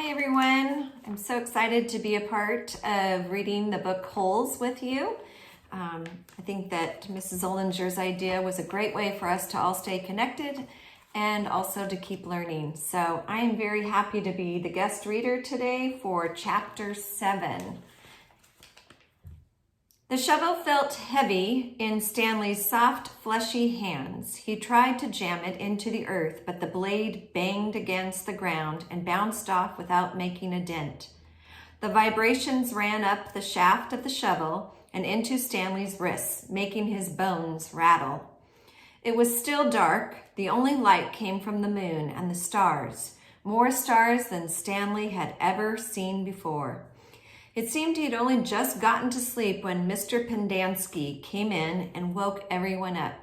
Hi everyone, I'm so excited to be a part of reading the book Holes with you. I think that Mrs. Ollinger's idea was a great way for us to all stay connected and also to keep learning. So I am very happy to be the guest reader today for chapter 7. The shovel felt heavy in Stanley's soft, fleshy hands. He tried to jam it into the earth, but the blade banged against the ground and bounced off without making a dent. The vibrations ran up the shaft of the shovel and into Stanley's wrists, making his bones rattle. It was still dark. The only light came from the moon and the stars, more stars than Stanley had ever seen before. It seemed he had only just gotten to sleep when Mr. Pendanski came in and woke everyone up.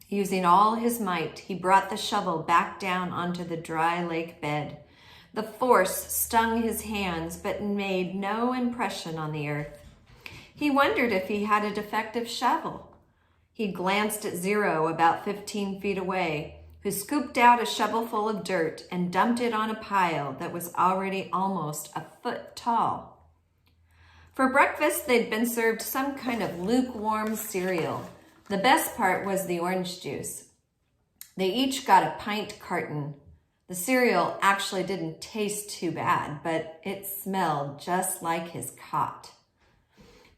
Using all his might, he brought the shovel back down onto the dry lake bed. The force stung his hands, but made no impression on the earth. He wondered if he had a defective shovel. He glanced at Zero, about 15 feet away, who scooped out a shovelful of dirt and dumped it on a pile that was already almost a foot tall. For breakfast, they'd been served some kind of lukewarm cereal. The best part was the orange juice. They each got a pint carton. The cereal actually didn't taste too bad, but it smelled just like his cot.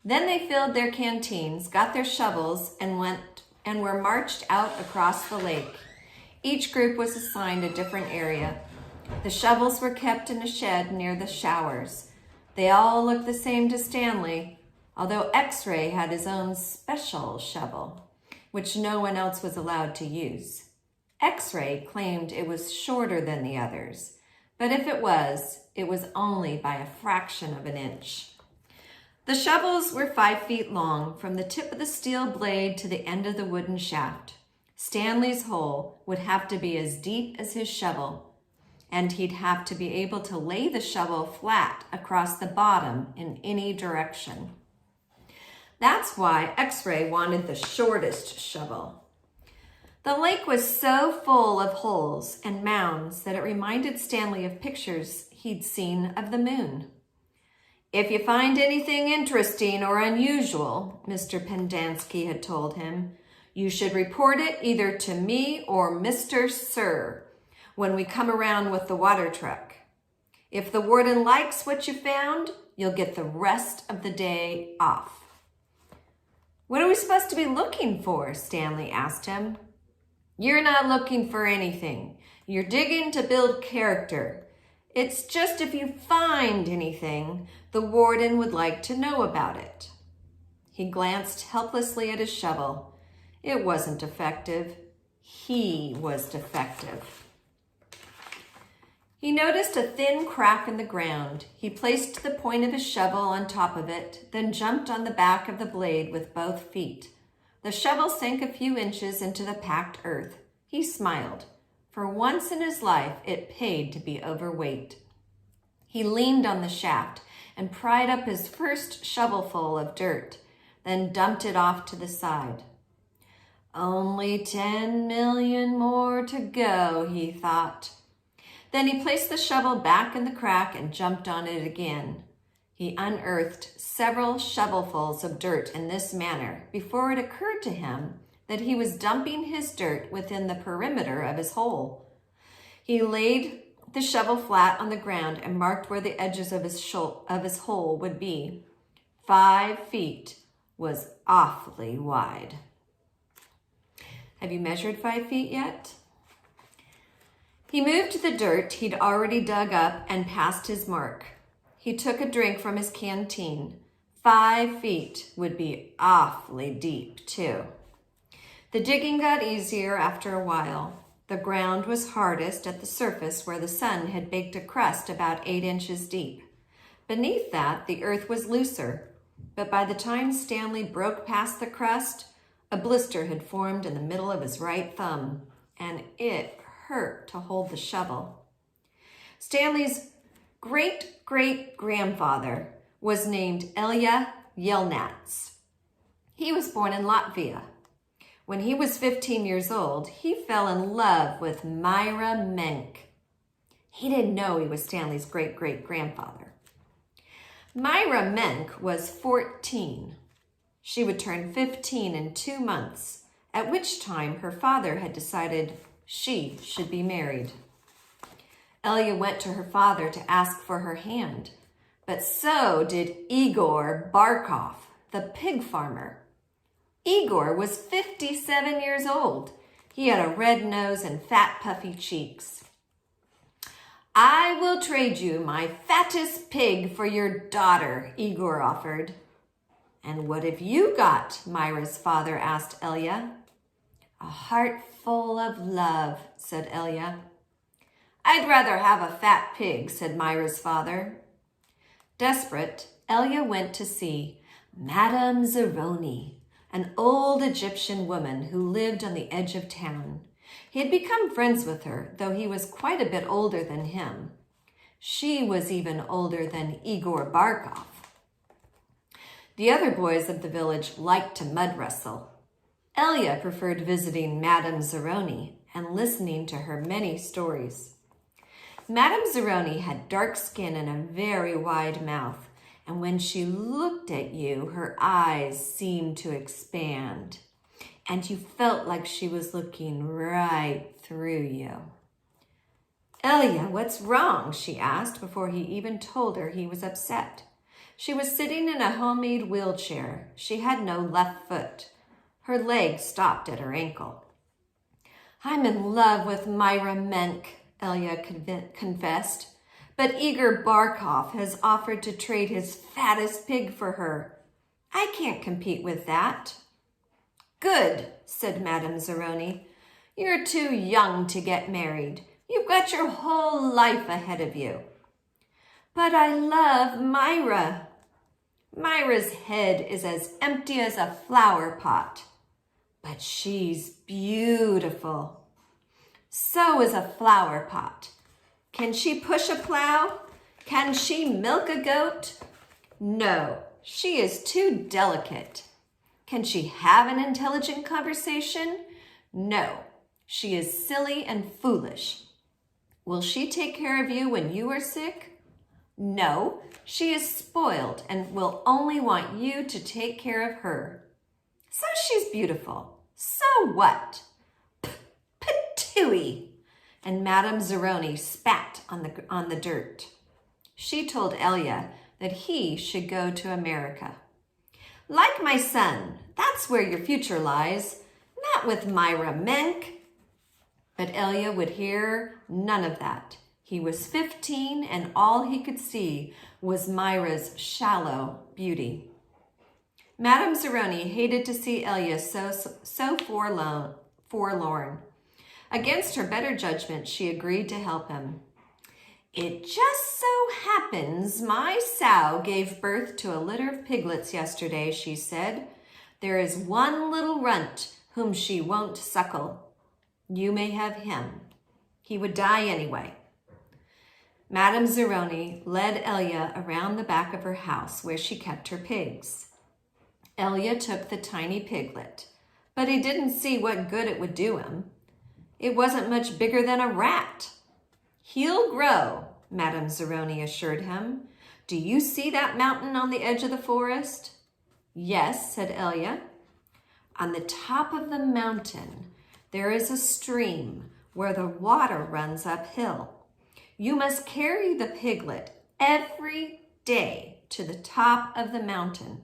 Then they filled their canteens, got their shovels, and were marched out across the lake. Each group was assigned a different area. The shovels were kept in a shed near the showers. They all looked the same to Stanley, although X-Ray had his own special shovel, which no one else was allowed to use. X-Ray claimed it was shorter than the others, but if it was only by a fraction of an inch. The shovels were 5 feet long, from the tip of the steel blade to the end of the wooden shaft. Stanley's hole would have to be as deep as his shovel, and he'd have to be able to lay the shovel flat across the bottom in any direction. That's why X-Ray wanted the shortest shovel. The lake was so full of holes and mounds that it reminded Stanley of pictures he'd seen of the moon. "If you find anything interesting or unusual," Mr. Pendanski had told him, "you should report it either to me or Mr. Sir when we come around with the water truck. If the warden likes what you found, you'll get the rest of the day off." "What are we supposed to be looking for?" Stanley asked him. "You're not looking for anything. You're digging to build character. It's just if you find anything, the warden would like to know about it." He glanced helplessly at his shovel. It wasn't effective. He was defective. He noticed a thin crack in the ground. He placed the point of his shovel on top of it, then jumped on the back of the blade with both feet. The shovel sank a few inches into the packed earth. He smiled. For once in his life, it paid to be overweight. He leaned on the shaft and pried up his first shovelful of dirt, then dumped it off to the side. "Only 10 million more to go," he thought. Then he placed the shovel back in the crack and jumped on it again. He unearthed several shovelfuls of dirt in this manner before it occurred to him that he was dumping his dirt within the perimeter of his hole. He laid the shovel flat on the ground and marked where the edges of his hole would be. 5 feet was awfully wide. Have you measured 5 feet yet? He moved the dirt he'd already dug up and passed his mark. He took a drink from his canteen. 5 feet would be awfully deep, too. The digging got easier after a while. The ground was hardest at the surface where the sun had baked a crust about 8 inches deep. Beneath that, the earth was looser, but by the time Stanley broke past the crust, a blister had formed in the middle of his right thumb, and it hurt to hold the shovel. Stanley's great-great-grandfather was named Ilya Yelnats. He was born in Latvia. When he was 15 years old, he fell in love with Myra Menk. He didn't know he was Stanley's great-great-grandfather. Myra Menk was 14. She would turn 15 in 2 months, at which time her father had decided she should be married. Elia went to her father to ask for her hand, but so did Igor Barkov, the pig farmer. Igor was 57 years old. He had a red nose and fat, puffy cheeks. "I will trade you my fattest pig for your daughter," Igor offered. "And what have you got?" Myra's father asked Elia. "A heart full of love," said Elia. "I'd rather have a fat pig," said Myra's father. Desperate, Elia went to see Madame Zeroni, an old Egyptian woman who lived on the edge of town. He had become friends with her, though he was quite a bit older than him. She was even older than Igor Barkov. The other boys of the village liked to mud wrestle. Elia preferred visiting Madame Zeroni and listening to her many stories. Madame Zeroni had dark skin and a very wide mouth, and when she looked at you, her eyes seemed to expand, and you felt like she was looking right through you. "Elia, what's wrong?" she asked before he even told her he was upset. She was sitting in a homemade wheelchair. She had no left foot. Her leg stopped at her ankle. "I'm in love with Myra Menk," Elia confessed, "but Igor Barkov has offered to trade his fattest pig for her. I can't compete with that." "Good," said Madame Zeroni. "You're too young to get married. You've got your whole life ahead of you." "But I love Myra." "Myra's head is as empty as a flower pot." "But she's beautiful." "So is a flower pot." "Can she push a plow? Can she milk a goat?" "No, she is too delicate." "Can she have an intelligent conversation?" "No, she is silly and foolish." "Will she take care of you when you are sick?" "No, she is spoiled and will only want you to take care of her." "So she's beautiful. So what?" "Patooey!" And Madame Zeroni spat on the dirt. She told Elia that he should go to America. "Like my son, that's where your future lies, not with Myra Menk." But Elia would hear none of that. He was 15 and all he could see was Myra's shallow beauty. Madame Zeroni hated to see Elia so forlorn. Against her better judgment, she agreed to help him. "It just so happens my sow gave birth to a litter of piglets yesterday," she said. "There is one little runt whom she won't suckle. You may have him. He would die anyway." Madame Zeroni led Elia around the back of her house where she kept her pigs. Elia took the tiny piglet, but he didn't see what good it would do him. It wasn't much bigger than a rat. "He'll grow," Madame Zeroni assured him. "Do you see that mountain on the edge of the forest?" "Yes," said Elia. "On the top of the mountain, there is a stream where the water runs uphill. You must carry the piglet every day to the top of the mountain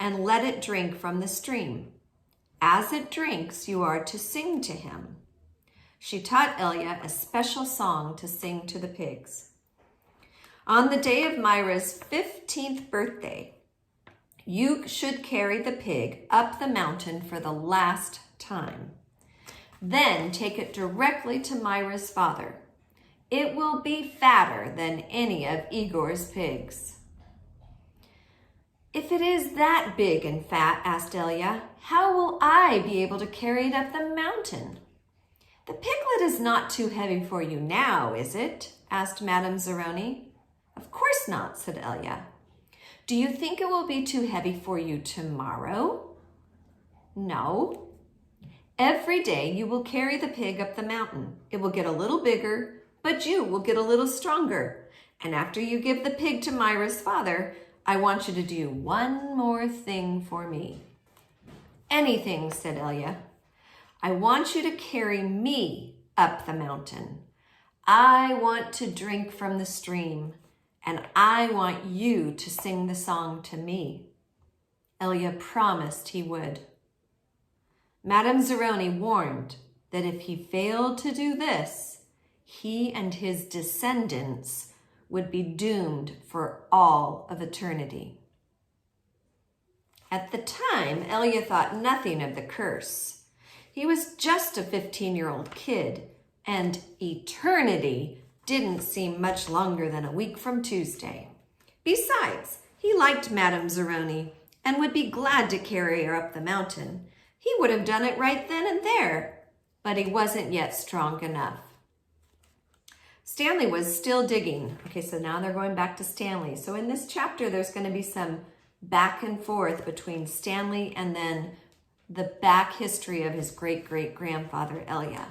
and let it drink from the stream. As it drinks, you are to sing to him." She taught Elia a special song to sing to the pigs. On the day of Myra's 15th birthday, you should carry the pig up the mountain for the last time. Then take it directly to Myra's father. It will be fatter than any of Igor's pigs. "If it is that big and fat," asked Elia, "how will I be able to carry it up the mountain?" "The piglet is not too heavy for you now, is it?" asked Madame Zeroni. "Of course not," said Elia. "Do you think it will be too heavy for you tomorrow?" "No." "Every day you will carry the pig up the mountain. It will get a little bigger, but you will get a little stronger. And after you give the pig to Myra's father, I want you to do one more thing for me." "Anything," said Elia. "I want you to carry me up the mountain. I want to drink from the stream, and I want you to sing the song to me." Elia promised he would. Madame Zeroni warned that if he failed to do this, he and his descendants would be doomed for all of eternity. At the time, Elia thought nothing of the curse. He was just a 15-year-old kid, and eternity didn't seem much longer than a week from Tuesday. Besides, he liked Madame Zeroni and would be glad to carry her up the mountain. He would have done it right then and there, but he wasn't yet strong enough. Stanley was still digging. Okay, so now they're going back to Stanley. So in this chapter, there's going to be some back and forth between Stanley and then the back history of his great-great-grandfather, Elia.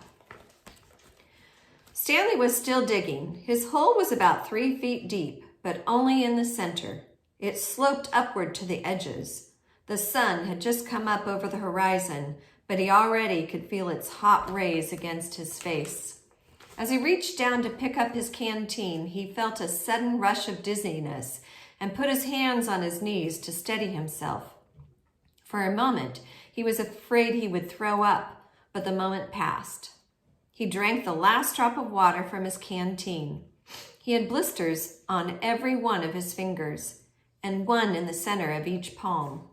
Stanley was still digging. His hole was about 3 feet deep, but only in the center. It sloped upward to the edges. The sun had just come up over the horizon, but he already could feel its hot rays against his face. As he reached down to pick up his canteen, he felt a sudden rush of dizziness and put his hands on his knees to steady himself. For a moment, he was afraid he would throw up, but the moment passed. He drank the last drop of water from his canteen. He had blisters on every one of his fingers, and one in the center of each palm.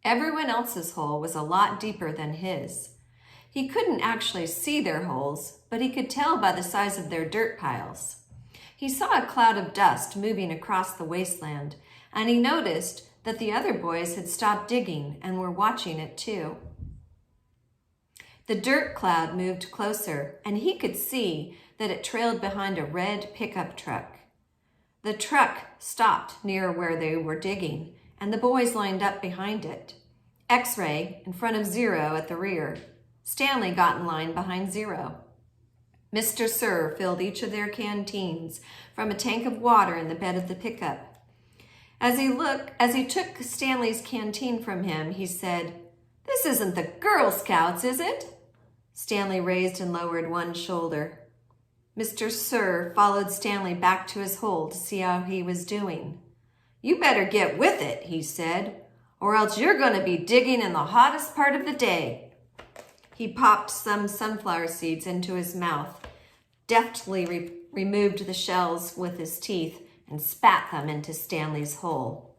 Everyone else's hole was a lot deeper than his. He couldn't actually see their holes, but he could tell by the size of their dirt piles. He saw a cloud of dust moving across the wasteland, and he noticed that the other boys had stopped digging and were watching it too. The dirt cloud moved closer, and he could see that it trailed behind a red pickup truck. The truck stopped near where they were digging, and the boys lined up behind it. X-Ray in front of Zero at the rear. Stanley got in line behind Zero. Mr. Sir filled each of their canteens from a tank of water in the bed of the pickup. As he took Stanley's canteen from him, he said, "This isn't the Girl Scouts, is it?" Stanley raised and lowered one shoulder. Mr. Sir followed Stanley back to his hole to see how he was doing. "You better get with it," he said, "or else you're going to be digging in the hottest part of the day." He popped some sunflower seeds into his mouth, deftly removed the shells with his teeth, and spat them into Stanley's hole.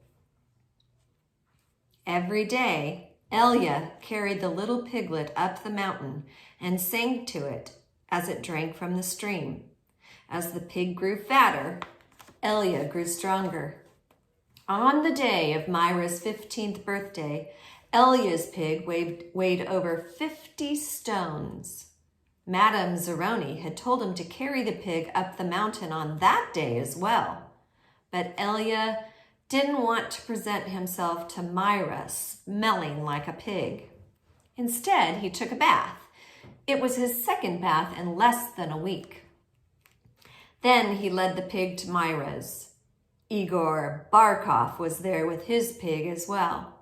Every day, Elia carried the little piglet up the mountain and sang to it as it drank from the stream. As the pig grew fatter, Elia grew stronger. On the day of Myra's 15th birthday, Elia's pig weighed over 50 stones. Madame Zeroni had told him to carry the pig up the mountain on that day as well. But Elia didn't want to present himself to Myra smelling like a pig. Instead, he took a bath. It was his second bath in less than a week. Then he led the pig to Myra's. Igor Barkov was there with his pig as well.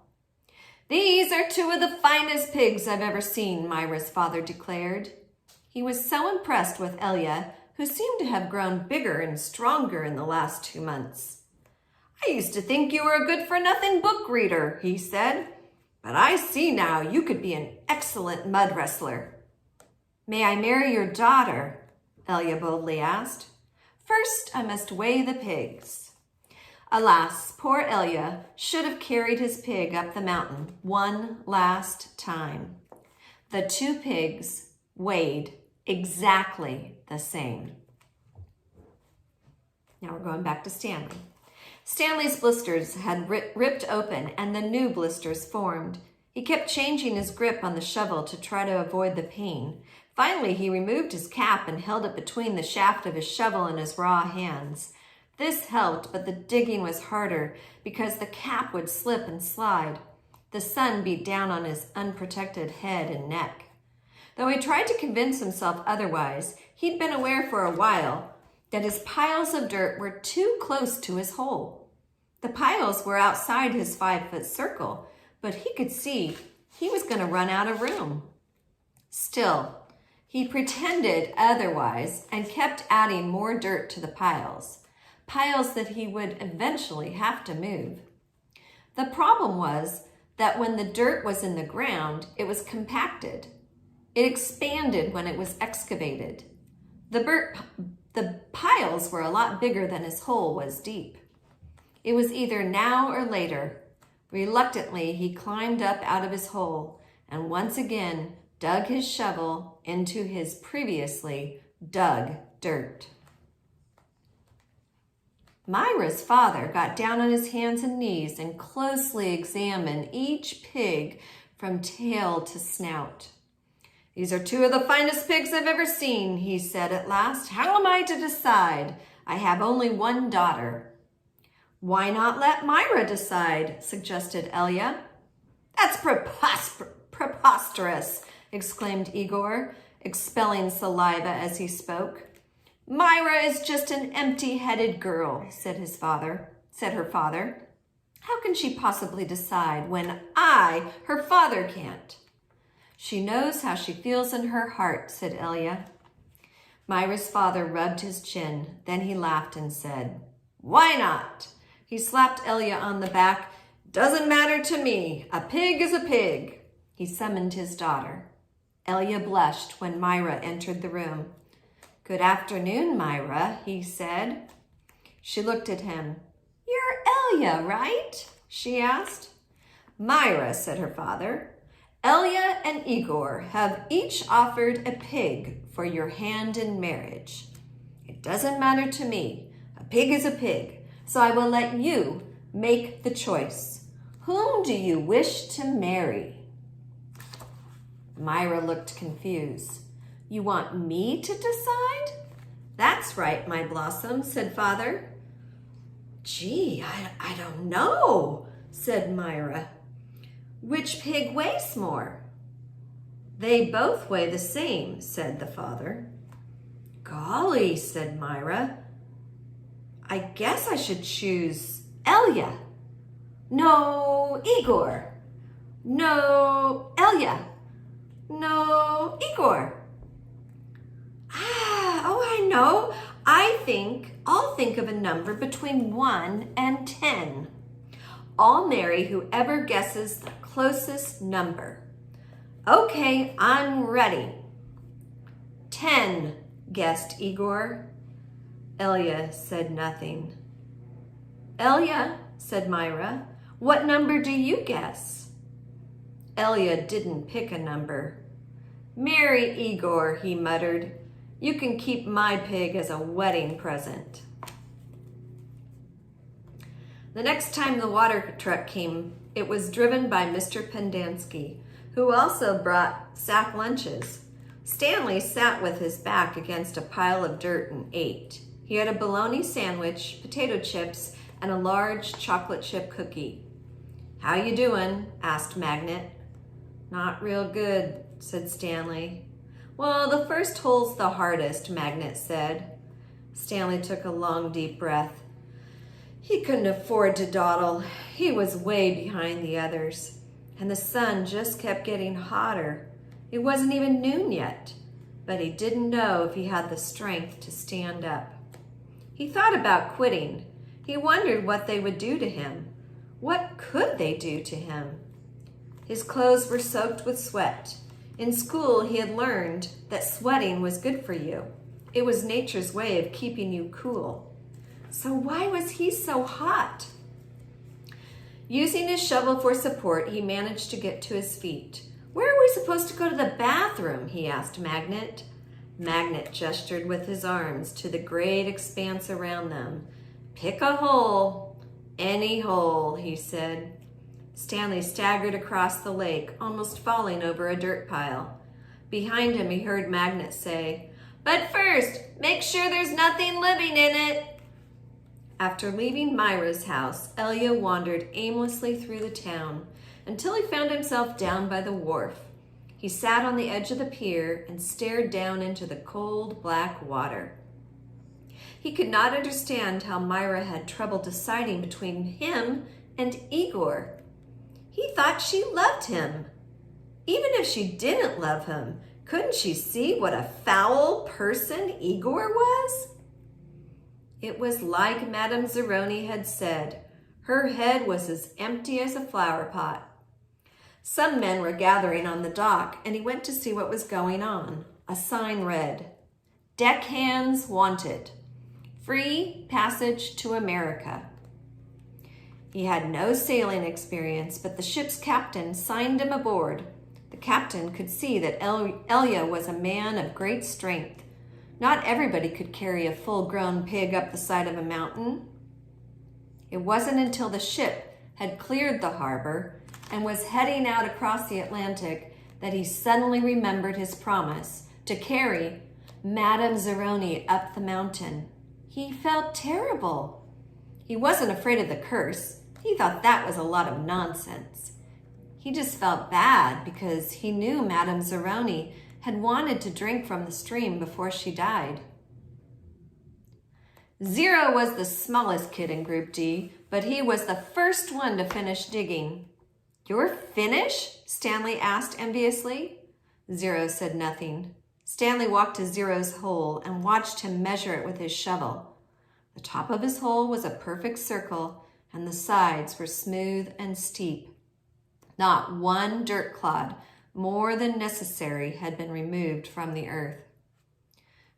"These are two of the finest pigs I've ever seen," Myra's father declared. He was so impressed with Elia, who seemed to have grown bigger and stronger in the last 2 months. "I used to think you were a good-for-nothing book reader," he said, "but I see now you could be an excellent mud wrestler." "May I marry your daughter?" Elia boldly asked. "First, I must weigh the pigs." Alas, poor Elia should have carried his pig up the mountain one last time. The 2 pigs weighed exactly the same. Now we're going back to Stanley. Stanley's blisters had ripped open and the new blisters formed. He kept changing his grip on the shovel to try to avoid the pain. Finally, he removed his cap and held it between the shaft of his shovel and his raw hands. This helped, but the digging was harder because the cap would slip and slide. The sun beat down on his unprotected head and neck. Though he tried to convince himself otherwise, he'd been aware for a while that his piles of dirt were too close to his hole. The piles were outside his 5-foot circle, but he could see he was going to run out of room. Still, he pretended otherwise and kept adding more dirt to the piles that he would eventually have to move. The problem was that when the dirt was in the ground, it was compacted. It expanded when it was excavated. The piles were a lot bigger than his hole was deep. It was either now or later. Reluctantly, he climbed up out of his hole and once again dug his shovel into his previously dug dirt. Myra's father got down on his hands and knees and closely examined each pig from tail to snout. "These are 2 of the finest pigs I've ever seen," he said at last. "How am I to decide? I have only one daughter." "Why not let Myra decide?" suggested Elia. "That's preposterous," exclaimed Igor, expelling saliva as he spoke. "Myra is just an empty-headed girl," said her father. "How can she possibly decide when I, her father, can't?" "She knows how she feels in her heart," said Elia. Myra's father rubbed his chin. Then he laughed and said, "Why not?" He slapped Elia on the back. "Doesn't matter to me. A pig is a pig." He summoned his daughter. Elia blushed when Myra entered the room. "Good afternoon, Myra," he said. She looked at him. "You're Elia, right?" she asked. "Myra," said her father, "Elia and Igor have each offered a pig for your hand in marriage. It doesn't matter to me. A pig is a pig, so I will let you make the choice. Whom do you wish to marry?" Myra looked confused. "You want me to decide?" "That's right, my blossom," said father. "Gee, I don't know," said Myra. "Which pig weighs more?" "They both weigh the same," said the father. "Golly," said Myra. "I guess I should choose Elia." "No, Igor." "No, Elia." "No, Igor." I know. I'll think of a number between 1 and 10. I'll marry whoever guesses the closest number. Okay, I'm ready. 10, guessed Igor. Elia said nothing. "Elia," said Myra, "what number do you guess?" Elia didn't pick a number. "Marry Igor," he muttered. "You can keep my pig as a wedding present." The next time the water truck came, it was driven by Mr. Pendanski, who also brought sack lunches. Stanley sat with his back against a pile of dirt and ate. He had a bologna sandwich, potato chips, and a large chocolate chip cookie. "How you doing?" asked Magnet. "Not real good," said Stanley. "Well, the first hole's the hardest," Magnet said. Stanley took a long, deep breath. He couldn't afford to dawdle. He was way behind the others, and the sun just kept getting hotter. It wasn't even noon yet, but he didn't know if he had the strength to stand up. He thought about quitting. He wondered what they would do to him. What could they do to him? His clothes were soaked with sweat. In school, he had learned that sweating was good for you. It was nature's way of keeping you cool. So why was he so hot? Using his shovel for support, he managed to get to his feet. "Where are we supposed to go to the bathroom?" he asked Magnet. Magnet gestured with his arms to the great expanse around them. "Pick a hole. Any hole," he said. Stanley staggered across the lake, almost falling over a dirt pile. Behind him, he heard Magnet say, "But first, make sure there's nothing living in it." After leaving Myra's house, Elia wandered aimlessly through the town until he found himself down by the wharf. He sat on the edge of the pier and stared down into the cold, black water. He could not understand how Myra had trouble deciding between him and Igor. He thought she loved him. Even if she didn't love him, couldn't she see what a foul person Igor was? It was like Madame Zeroni had said. Her head was as empty as a flower pot. Some men were gathering on the dock, and he went to see what was going on. A sign read, "Deckhands wanted. Free passage to America." He had no sailing experience, but the ship's captain signed him aboard. The captain could see that Elia was a man of great strength. Not everybody could carry a full-grown pig up the side of a mountain. It wasn't until the ship had cleared the harbor and was heading out across the Atlantic that he suddenly remembered his promise to carry Madame Zeroni up the mountain. He felt terrible. He wasn't afraid of the curse. He thought that was a lot of nonsense. He just felt bad because he knew Madame Zeroni had wanted to drink from the stream before she died. Zero was the smallest kid in Group D, but he was the first one to finish digging. "You're finished?" Stanley asked enviously. Zero said nothing. Stanley walked to Zero's hole and watched him measure it with his shovel. The top of his hole was a perfect circle, and the sides were smooth and steep. Not one dirt clod more than necessary had been removed from the earth.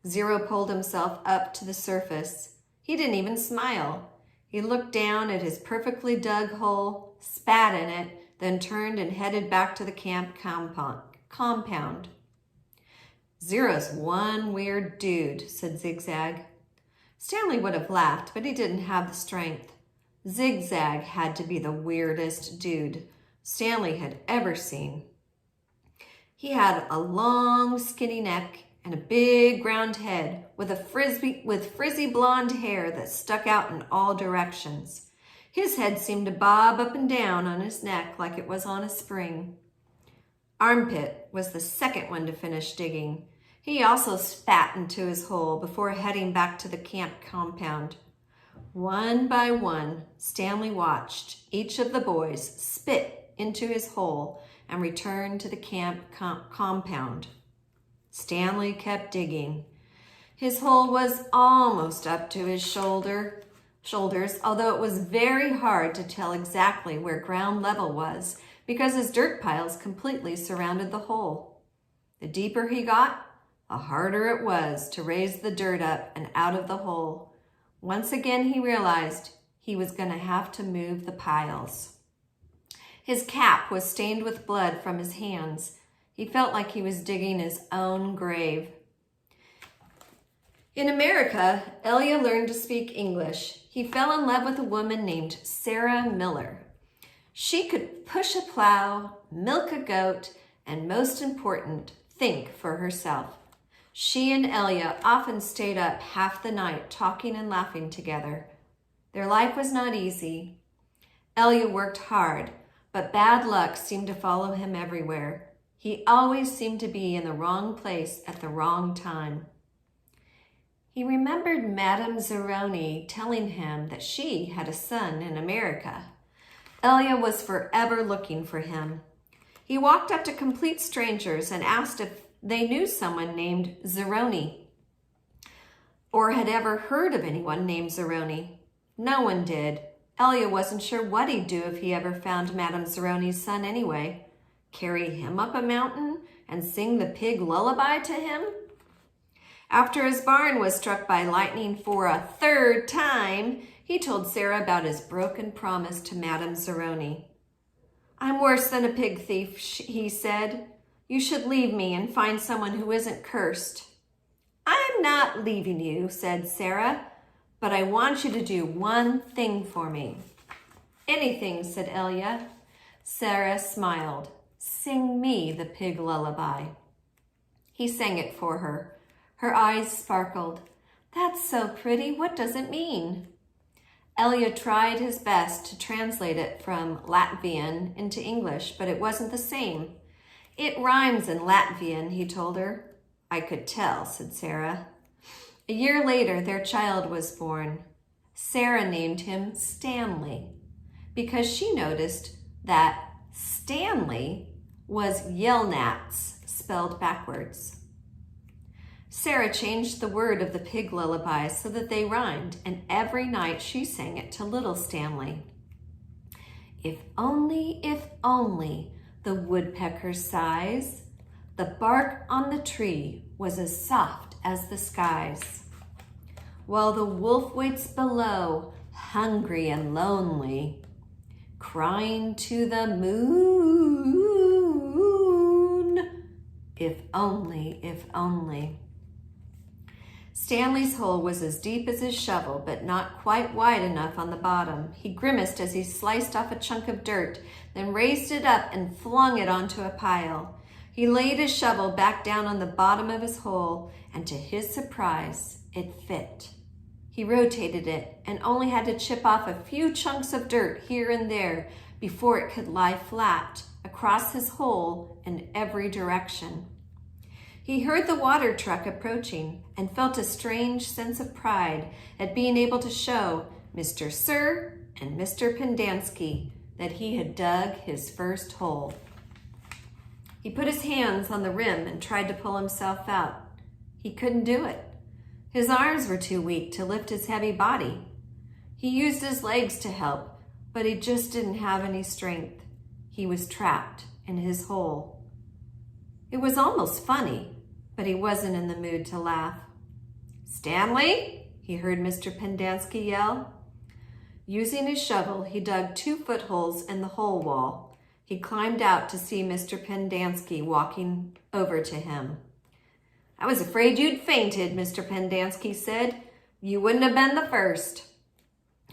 Zero pulled himself up to the surface. He didn't even smile. He looked down at his perfectly dug hole, spat in it, then turned and headed back to the camp compound. "Zero's one weird dude," said Zigzag. Stanley would have laughed, but he didn't have the strength. Zigzag had to be the weirdest dude Stanley had ever seen. He had a long, skinny neck and a big round head with frizzy blonde hair that stuck out in all directions. His head seemed to bob up and down on his neck like it was on a spring. Armpit was the second one to finish digging. He also spat into his hole before heading back to the camp compound. One by one, Stanley watched each of the boys spit into his hole and return to the camp compound. Stanley kept digging. His hole was almost up to his shoulders, although it was very hard to tell exactly where ground level was because his dirt piles completely surrounded the hole. The deeper he got, the harder it was to raise the dirt up and out of the hole. Once again, he realized he was going to have to move the piles. His cap was stained with blood from his hands. He felt like he was digging his own grave. In America, Elia learned to speak English. He fell in love with a woman named Sarah Miller. She could push a plow, milk a goat, and most important, think for herself. She and Elia often stayed up half the night talking and laughing together. Their life was not easy. Elia worked hard, but bad luck seemed to follow him everywhere. He always seemed to be in the wrong place at the wrong time. He remembered Madame Zeroni telling him that she had a son in America. Elia was forever looking for him. He walked up to complete strangers and asked if they knew someone named Zeroni or had ever heard of anyone named Zeroni. No one did. Elia wasn't sure what he'd do if he ever found Madame Zeroni's son anyway. Carry him up a mountain and sing the pig lullaby to him? After his barn was struck by lightning for a third time, he told Sarah about his broken promise to Madame Zeroni. "I'm worse than a pig thief," he said. "You should leave me and find someone who isn't cursed." "I'm not leaving you," said Sarah, "but I want you to do one thing for me." "Anything," said Elia. Sarah smiled. "Sing me the pig lullaby." He sang it for her. Her eyes sparkled. "That's so pretty. What does it mean?" Elia tried his best to translate it from Latvian into English, but it wasn't the same. It rhymes in Latvian, he told her. I could tell, said Sarah. A year later, their child was born. Sarah named him Stanley because she noticed that Stanley was Yelnats spelled backwards. Sarah changed the word of the pig lullaby so that they rhymed, and every night she sang it to little Stanley. If only, the woodpecker sighs, the bark on the tree was as soft as the skies. While the wolf waits below, hungry and lonely, crying to the moon, if only. Stanley's hole was as deep as his shovel, but not quite wide enough on the bottom. He grimaced as he sliced off a chunk of dirt, then raised it up and flung it onto a pile. He laid his shovel back down on the bottom of his hole, and to his surprise, it fit. He rotated it and only had to chip off a few chunks of dirt here and there before it could lie flat across his hole in every direction. He heard the water truck approaching and felt a strange sense of pride at being able to show Mr. Sir and Mr. Pendanski that he had dug his first hole. He put his hands on the rim and tried to pull himself out. He couldn't do it. His arms were too weak to lift his heavy body. He used his legs to help, but he just didn't have any strength. He was trapped in his hole. It was almost funny, but he wasn't in the mood to laugh. Stanley, he heard Mr. Pendanski yell. Using his shovel, he dug 2 footholes in the hole wall. He climbed out to see Mr. Pendanski walking over to him. I was afraid you'd fainted, Mr. Pendanski said. You wouldn't have been the first.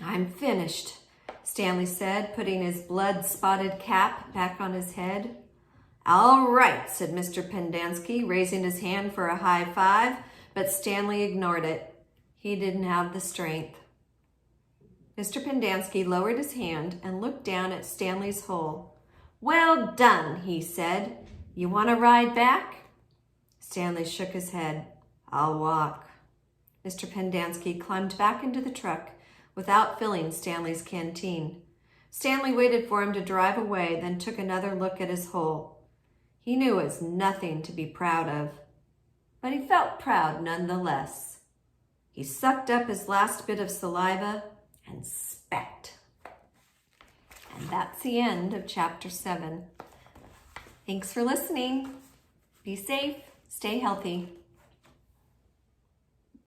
I'm finished, Stanley said, putting his blood-spotted cap back on his head. All right, said Mr. Pendanski, raising his hand for a high five, but Stanley ignored it. He didn't have the strength. Mr. Pendanski lowered his hand and looked down at Stanley's hole. Well done, he said. You want to ride back? Stanley shook his head. I'll walk. Mr. Pendanski climbed back into the truck without filling Stanley's canteen. Stanley waited for him to drive away, then took another look at his hole. He knew it was nothing to be proud of, but he felt proud nonetheless. He sucked up his last bit of saliva and spat. And that's the end of chapter 7. Thanks for listening. Be safe. Stay healthy.